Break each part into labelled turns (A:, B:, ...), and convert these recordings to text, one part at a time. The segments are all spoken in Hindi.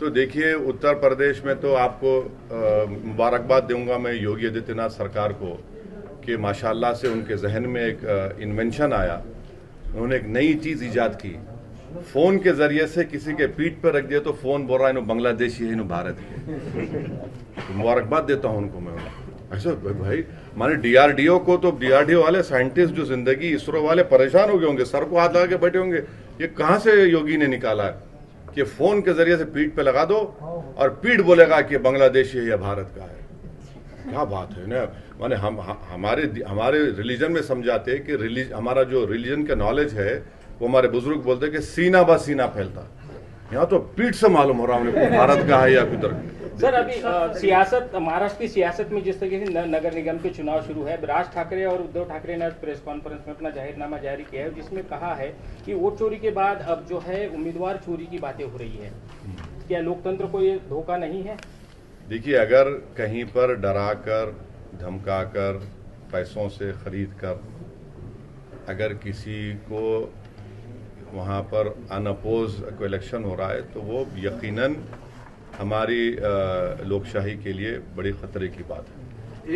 A: तो देखिए, उत्तर प्रदेश में तो आपको मुबारकबाद दूंगा मैं योगी आदित्यनाथ सरकार को कि माशाल्लाह से उनके जहन में एक इन्वेंशन आया। उन्होंने एक नई चीज़ ईजाद की, फ़ोन के ज़रिए से किसी के पीठ पर रख दिया तो फ़ोन बोल रहा है इन्हों बांग्लादेशी है, इन्हों भारत के। तो मुबारकबाद देता हूँ उनको मैं। ऐसा भाई माने DRDO को, तो DRDO वाले साइंटिस्ट जो जिंदगी इसरो वाले परेशान हो गए होंगे, सर को हाथ लगा के बैठे होंगे, ये कहाँ से योगी ने निकाला है कि फ़ोन के ज़रिए से पीठ पे लगा दो और पीठ बोलेगा कि बांग्लादेशी है या भारत का है। क्या बात है ना। माने हम हमारे रिलीजन में समझाते हैं कि हमारा जो रिलीजन का नॉलेज है वो हमारे बुजुर्ग बोलते हैं कि सीना बा सीना फैलता। यहाँ तो पीठ से मालूम हो रहा है भारत का है या किधर।
B: सर अभी सियासत, महाराष्ट्र की सियासत में जिस तरीके से नगर निगम के चुनाव शुरू है, राज ठाकरे और उद्धव ठाकरे ने प्रेस कॉन्फ्रेंस में अपना जाहिरनामा जारी किया है जिसमें कहा है कि वोट चोरी के बाद अब जो है उम्मीदवार चोरी की बातें हो रही है। क्या लोकतंत्र को ये धोखा नहीं है?
A: देखिए, अगर कहीं पर डराकर, धमकाकर, पैसों से खरीद कर अगर किसी को वहाँ पर अनअपोज कोई इलेक्शन हो रहा है तो वो यकीनन हमारी लोकशाही के लिए बड़ी खतरे की बात है।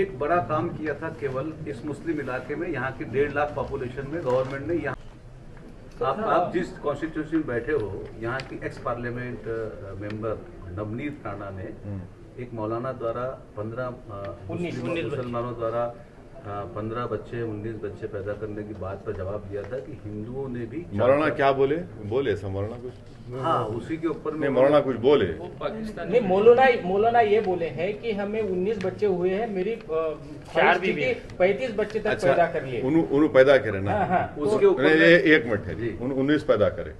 C: एक बड़ा काम किया था केवल इस मुस्लिम इलाके में, यहाँ की 1.5 लाख पॉपुलेशन में गवर्नमेंट ने यहाँ आप जिस कॉन्स्टिट्यूशन में बैठे हो, यहाँ की x parliament member Navneet Rana ने एक मौलाना द्वारा 15 मुसलमानों द्वारा 15 बच्चे 19 बच्चे पैदा करने की बात पर जवाब दिया था कि हिंदुओं ने भी।
A: मौलाना क्या बोले ऐसा मौलाना कुछ?
C: हाँ, उसी के ऊपर में
A: मौलाना कुछ बोले
B: नहीं। मौलाना ये बोले हैं कि हमें 19 बच्चे हुए हैं, मेरी 35 बच्चे तक पैदा कर लिए।
A: उन्होंने पैदा करे ना।
B: हाँ,
A: उसके ऊपर एक मिनट है जी, 19 पैदा करे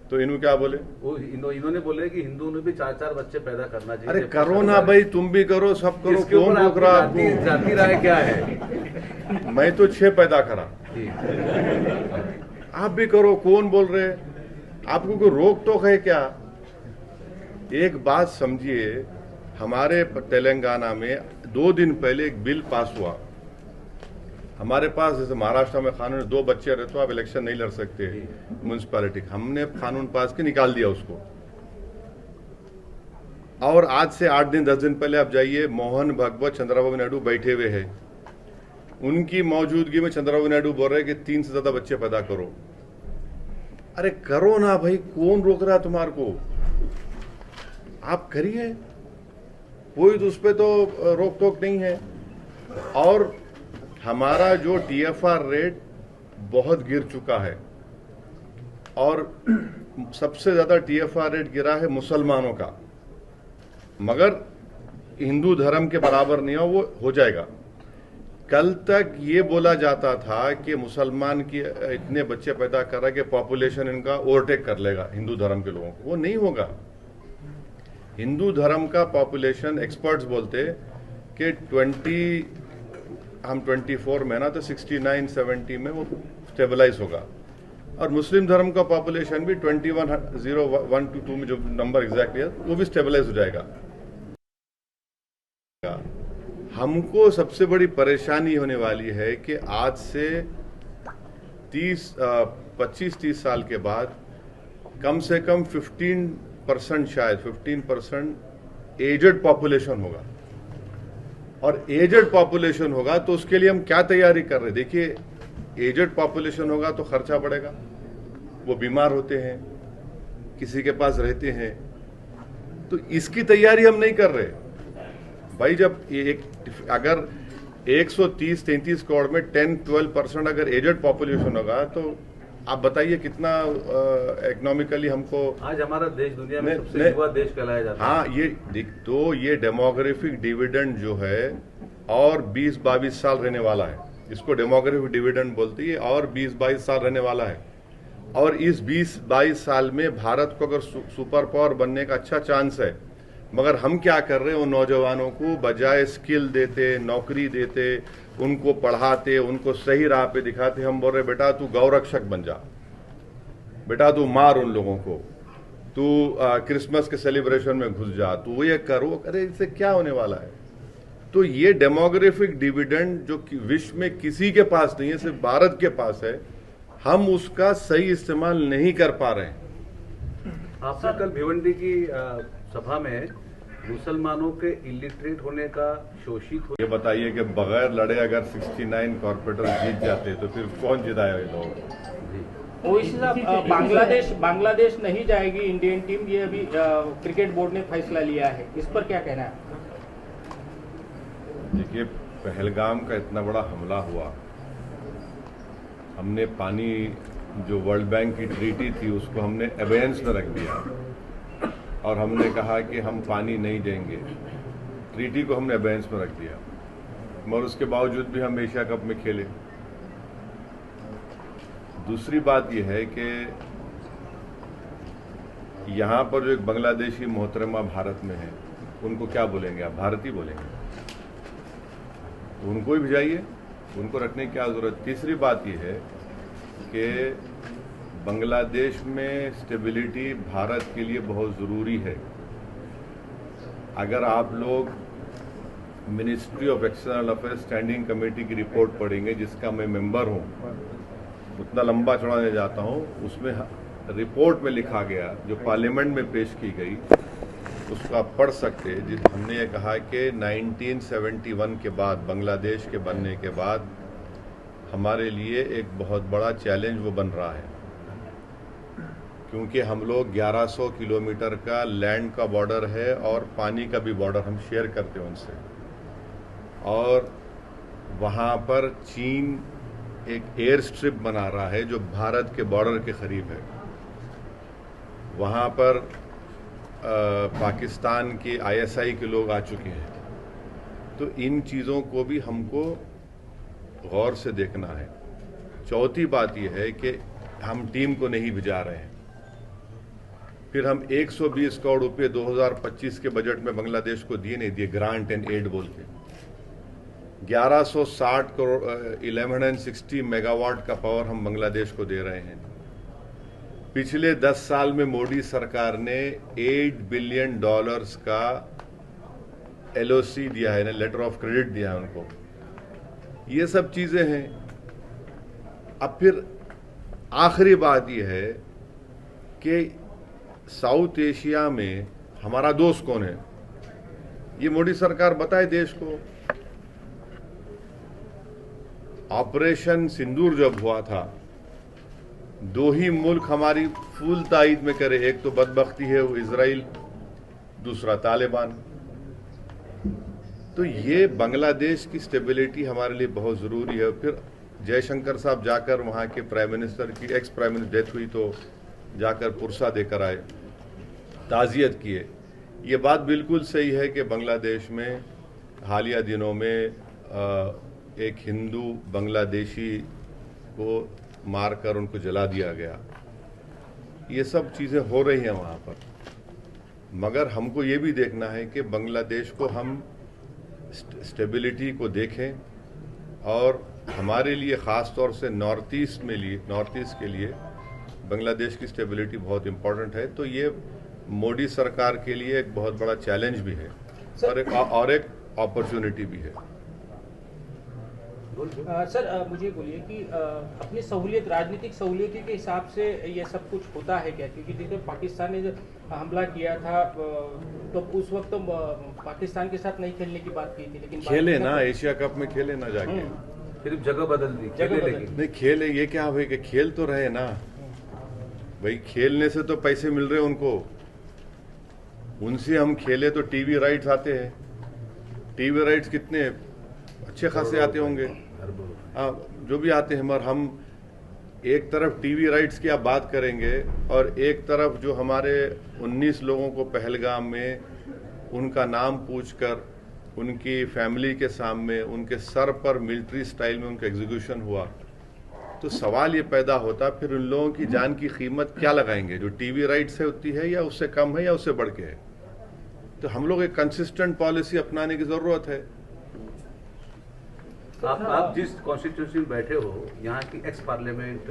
A: तो इन्हों क्या बोले?
C: वो इन्होंने बोले कि हिंदुओं ने भी 4-4 बच्चे पैदा करना चाहिए।
A: अरे करो ना भाई, तुम भी करो, सब करो, कौन रोक रहा आपको?
C: जाती राय क्या है?
A: मैं तो 6 पैदा करा, आप भी करो, कौन बोल रहे? आपको कोई रोक टोक है क्या? एक बात समझिए, हमारे तेलंगाना में 2 दिन पहले एक बिल पास हुआ। हमारे पास जैसे महाराष्ट्र में कानून 2 बच्चे रहे तो आप इलेक्शन नहीं लड़ सकते म्यूनसिपैलिटी, हमने कानून पास के निकाल दिया उसको। और आज से 8 दिन 10 दिन पहले आप जाइए, मोहन भागवत चंद्रबाबू नायडू बैठे हुए हैं, उनकी मौजूदगी में चंद्रबाबू नायडू बोल रहे हैं कि 3 से ज्यादा बच्चे पैदा करो। अरे करो ना भाई, कौन रोक रहा है तुम्हारे को? आप करिए, कोई तो उस पर तो रोक टोक नहीं है। और हमारा जो TFR रेट बहुत गिर चुका है और सबसे ज्यादा TFR रेट गिरा है मुसलमानों का, मगर हिंदू धर्म के बराबर नहीं हो, वो हो जाएगा। कल तक ये बोला जाता था कि मुसलमान की इतने बच्चे पैदा कर रहा है कि पॉपुलेशन इनका ओवरटेक कर लेगा हिंदू धर्म के लोगों को। वो नहीं होगा। हिंदू धर्म का पॉपुलेशन, एक्सपर्ट्स बोलते कि 24 में ना तो 69-70 में वो स्टेबलाइज होगा। और मुस्लिम धर्म का पॉपुलेशन भी 21,012 में जो नंबर एग्जैक्टली है वो भी स्टेबलाइज हो जाएगा। हमको सबसे बड़ी परेशानी होने वाली है कि आज से 25-30 साल के बाद कम से कम 15%, शायद 15% एजेड पॉपुलेशन होगा। और एजेड पॉपुलेशन होगा तो उसके लिए हम क्या तैयारी कर रहे हैं? देखिए, एजेड पॉपुलेशन होगा तो खर्चा बढ़ेगा, वो बीमार होते हैं, किसी के पास रहते हैं, तो इसकी तैयारी हम नहीं कर रहे भाई। जब अगर 130-33 करोड़ में 10-12% अगर एजेड पॉपुलेशन होगा तो आप बताइए कितना इकोनॉमिकली हमको।
C: आज हमारा देश दुनिया में सबसे युवा देश कहलाया जाता है।
A: हाँ, तो ये डेमोग्राफिक डिविडेंड जो है और 20-22 साल रहने वाला है, इसको डेमोग्राफिक डिविडेंड बोलती है, और 20-22 साल रहने वाला है। और इस 20-22 साल में भारत को अगर सुपर पावर बनने का अच्छा चांस है, मगर हम क्या कर रहे हैं, उन नौजवानों को बजाय स्किल देते, नौकरी देते, उनको पढ़ाते, उनको सही राह पे दिखाते, हम बोल रहे बेटा तू गौरक्षक बन जा, बेटा तू मार उन लोगों को, तू क्रिसमस के सेलिब्रेशन में घुस जा, तू ये कर वो करे। इससे क्या होने वाला है? तो ये डेमोग्राफिक डिविडेंड जो विश्व में किसी के पास नहीं है, सिर्फ भारत के पास है, हम उसका सही इस्तेमाल नहीं कर पा रहे हैं।
C: आपने कल भिवंडी की सभा में मुसलमानों के इलिटरेट होने का, शोषित हो,
A: ये बताइए कि बगैर लड़े अगर 69 कॉर्पोरेटर जीत जाते तो फिर कौन जिताया ये लोग?
B: ओवैसी साहब, बांग्लादेश नहीं जाएगी इंडियन टीम, ये अभी क्रिकेट बोर्ड ने फैसला लिया है, इस पर क्या कहना है?
A: देखिए, पहलगाम का इतना बड़ा हमला हुआ, हमने पानी जो वर्ल्ड बैंक की ट्रीटी थी उसको हमने अबेयंस में रख दिया और हमने कहा कि हम पानी नहीं देंगे। ट्रीटी को हमने अबेयंस में रख दिया, मगर उसके बावजूद भी हम एशिया कप में खेले। दूसरी बात यह है कि यहाँ पर जो एक बांग्लादेशी मोहतरमा भारत में है, उनको क्या बोलेंगे आप? भारतीय बोलेंगे? तो उनको ही भिजाइए, उनको रखने की क्या जरूरत। तीसरी बात यह है कि बांग्लादेश में स्टेबिलिटी भारत के लिए बहुत ज़रूरी है। अगर आप लोग ministry of external affairs standing committee की रिपोर्ट पढ़ेंगे, जिसका मैं मेंबर हूं, उतना लंबा चौड़ा नहीं जाता हूं, उसमें रिपोर्ट में लिखा गया जो पार्लियामेंट में पेश की गई, उसको आप पढ़ सकते हैं। हमने ये कहा कि 1971 के बाद, बांग्लादेश के बनने के बाद, हमारे लिए एक बहुत बड़ा चैलेंज वो बन रहा है, क्योंकि हम लोग 1100 किलोमीटर का लैंड का बॉर्डर है और पानी का भी बॉर्डर हम शेयर करते हैं उनसे, और वहाँ पर चीन एक एयर स्ट्रिप बना रहा है जो भारत के बॉर्डर के करीब है। वहाँ पर पाकिस्तान के ISI के लोग आ चुके हैं। तो इन चीज़ों को भी हमको गौर से देखना है। चौथी बात यह है कि हम टीम को नहीं भिजा रहे हैं। फिर हम 120 करोड़ रुपए 2025 के बजट में बांग्लादेश को दिए नहीं दिए, ग्रांट एंड एड बोल के। 1160 करोड़ 1160 मेगावाट का पावर हम बांग्लादेश को दे रहे हैं। पिछले 10 साल में मोदी सरकार ने $8 बिलियन का LOC दिया है, लेटर ऑफ क्रेडिट दिया है उनको। ये सब चीजें हैं। अब फिर आखिरी बात यह है कि साउथ एशिया में हमारा दोस्त कौन है, ये मोदी सरकार बताए देश को। ऑपरेशन सिंदूर जब हुआ था, 2 ही मुल्क हमारी फुल तायद में करे, एक तो बदबख्ती है वो इजराइल, दूसरा तालिबान। तो ये बांग्लादेश की स्टेबिलिटी हमारे लिए बहुत ज़रूरी है। फिर जयशंकर साहब जाकर वहाँ के प्राइम मिनिस्टर की, एक्स प्राइम मिनिस्टर डेथ हुई तो जाकर पुरसा देकर आए, ताज़ियत किए। ये बात बिल्कुल सही है कि बांग्लादेश में हालिया दिनों में एक हिंदू बांग्लादेशी को मारकर उनको जला दिया गया। ये सब चीज़ें हो रही हैं वहाँ पर, मगर हमको ये भी देखना है कि बांग्लादेश को हम स्टेबिलिटी को देखें, और हमारे लिए ख़ास तौर से नॉर्थ ईस्ट के लिए बांग्लादेश की स्टेबिलिटी बहुत इम्पोर्टेंट है। तो ये मोदी सरकार के लिए एक बहुत बड़ा चैलेंज भी है और एक अपॉर्चुनिटी भी है।
B: सर, मुझे बोलिए कि अपनी सहूलियत, राजनीतिक सहूलियत के हिसाब से ये सब कुछ होता है क्या? क्योंकि देखिए, पाकिस्तान ने जब हमला किया था तो उस वक्त तो पाकिस्तान के साथ नहीं खेलने की बात की थी, लेकिन
A: खेले ना, एशिया कप में खेले ना जाके,
C: सिर्फ जगह बदल दी,
A: नहीं खेले। ये क्या भाई कि खेल तो रहे ना भाई, खेलने से तो पैसे मिल रहे उनको, उनसे हम खेले तो टीवी राइट्स आते हैं। टीवी राइट्स कितने अच्छे खासे आते होंगे, हाँ, जो भी आते हैं। मगर हम एक तरफ टीवी राइट्स की आप बात करेंगे और एक तरफ जो हमारे 19 लोगों को पहलगाम में उनका नाम पूछकर उनकी फैमिली के सामने उनके सर पर मिलिट्री स्टाइल में उनका एग्जीक्यूशन हुआ, तो सवाल ये पैदा होता फिर उन लोगों की जान की कीमत क्या लगाएंगे? जो टीवी राइट्स है उतनी है या उससे कम है या उससे बढ़ के है? तो हम लोग एक कंसिस्टेंट पॉलिसी अपनाने की जरूरत है।
C: आप जिस कॉन्स्टिट्यूशन में बैठे हो, यहाँ की x parliament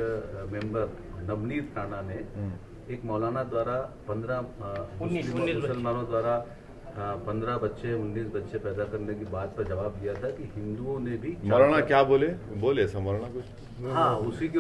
C: member Navneet Rana ने एक मौलाना द्वारा 15 मुसलमानों द्वारा 15 बच्चे 19 बच्चे पैदा करने की बात पर जवाब दिया था कि हिंदुओं ने भी।
A: मौलाना क्या बोले ऐसा मौलाना कुछ?
C: हाँ, उसी के